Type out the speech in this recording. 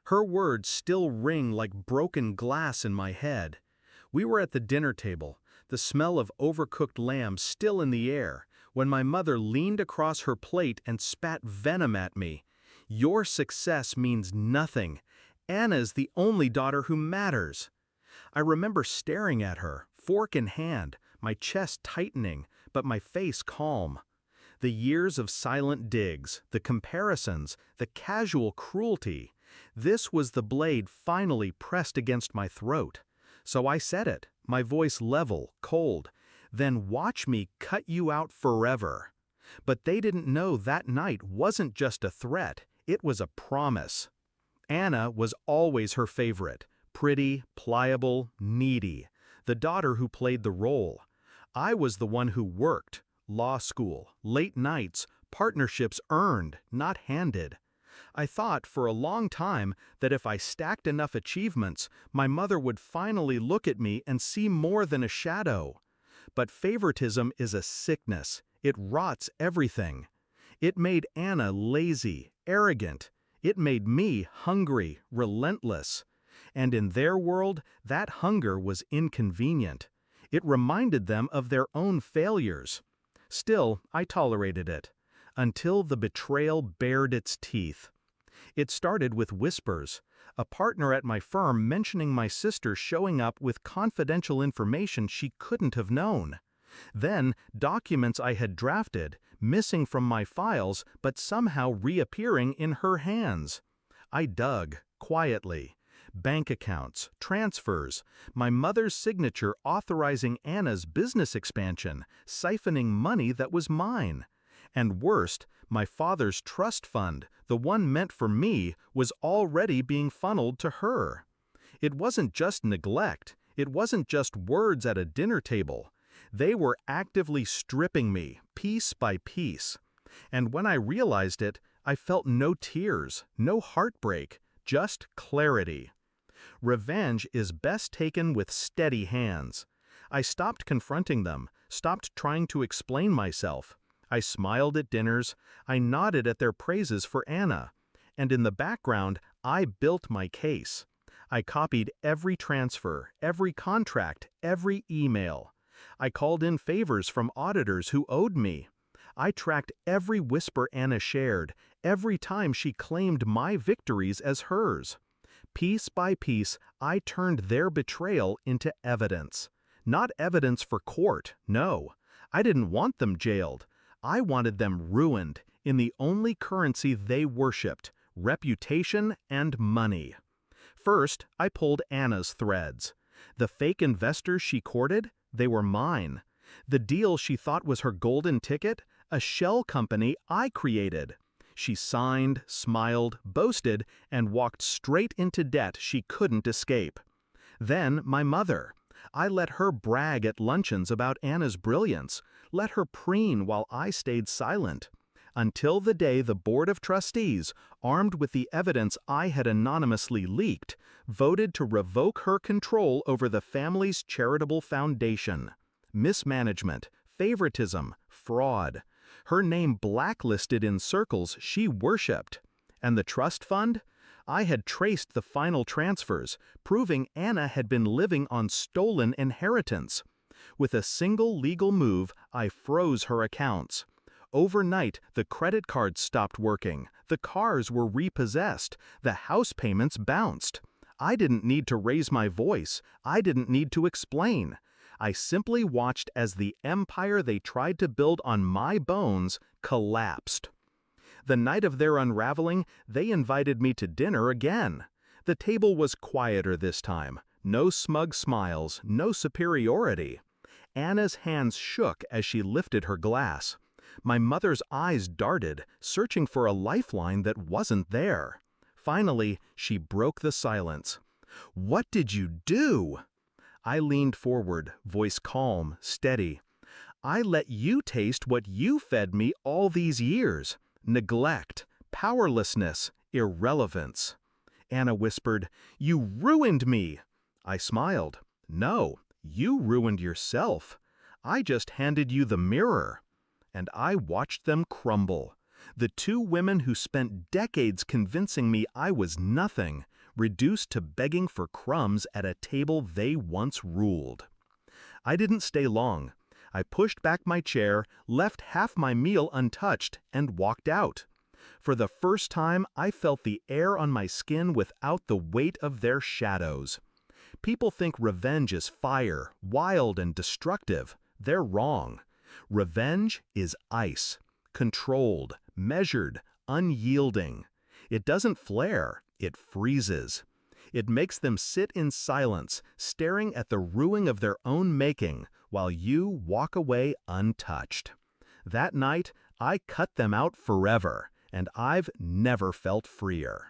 Her words still ring like broken glass in my head. We were at the dinner table, the smell of overcooked lamb still in the air, when my mother leaned across her plate and spat venom at me. "Your success means nothing. Anna's the only daughter who matters." I remember staring at her, fork in hand, my chest tightening, but my face calm. The years of silent digs, the comparisons, the casual cruelty. This was the blade finally pressed against my throat. So I said it, my voice level, cold. "Then watch me cut you out forever." But they didn't know that night wasn't just a threat, it was a promise. Anna was always her favorite, pretty, pliable, needy, the daughter who played the role. I was the one who worked, law school, late nights, partnerships earned, not handed. I thought for a long time that if I stacked enough achievements, my mother would finally look at me and see more than a shadow. But favoritism is a sickness. It rots everything. It made Anna lazy, arrogant. It made me hungry, relentless. And in their world, that hunger was inconvenient. It reminded them of their own failures. Still, I tolerated it, until the betrayal bared its teeth. It started with whispers, a partner at my firm mentioning my sister showing up with confidential information she couldn't have known. Then, documents I had drafted, missing from my files but somehow reappearing in her hands. I dug, quietly. Bank accounts, transfers, my mother's signature authorizing Anna's business expansion, siphoning money that was mine. And worst, my father's trust fund, the one meant for me, was already being funneled to her. It wasn't just neglect, it wasn't just words at a dinner table. They were actively stripping me, piece by piece. And when I realized it, I felt no tears, no heartbreak, just clarity. Revenge is best taken with steady hands. I stopped confronting them, stopped trying to explain myself. I smiled at dinners, I nodded at their praises for Anna. And in the background, I built my case. I copied every transfer, every contract, every email. I called in favors from auditors who owed me. I tracked every whisper Anna shared, every time she claimed my victories as hers. Piece by piece, I turned their betrayal into evidence. Not evidence for court, no. I didn't want them jailed. I wanted them ruined in the only currency they worshipped, reputation and money. First, I pulled Anna's threads. The fake investors she courted, they were mine. The deal she thought was her golden ticket, a shell company I created. She signed, smiled, boasted, and walked straight into debt she couldn't escape. Then my mother. I let her brag at luncheons about Anna's brilliance, let her preen while I stayed silent. Until the day the Board of Trustees, armed with the evidence I had anonymously leaked, voted to revoke her control over the family's charitable foundation. Mismanagement, favoritism, fraud. Her name blacklisted in circles she worshipped. And the trust fund? I had traced the final transfers, proving Anna had been living on stolen inheritance. With a single legal move, I froze her accounts. Overnight, the credit cards stopped working, the cars were repossessed, the house payments bounced. I didn't need to raise my voice, I didn't need to explain. I simply watched as the empire they tried to build on my bones collapsed. The night of their unraveling, they invited me to dinner again. The table was quieter this time. No smug smiles, no superiority. Anna's hands shook as she lifted her glass. My mother's eyes darted, searching for a lifeline that wasn't there. Finally, she broke the silence. "What did you do?" I leaned forward, voice calm, steady. "I let you taste what you fed me all these years. Neglect, powerlessness, irrelevance." Anna whispered, "You ruined me." I smiled. "No, you ruined yourself. I just handed you the mirror." And I watched them crumble. The two women who spent decades convincing me I was nothing, reduced to begging for crumbs at a table they once ruled. I didn't stay long. I pushed back my chair, left half my meal untouched, and walked out. For the first time, I felt the air on my skin without the weight of their shadows. People think revenge is fire, wild and destructive. They're wrong. Revenge is ice, controlled, measured, unyielding. It doesn't flare, it freezes. It makes them sit in silence, staring at the ruin of their own making, while you walk away untouched. That night, I cut them out forever, and I've never felt freer.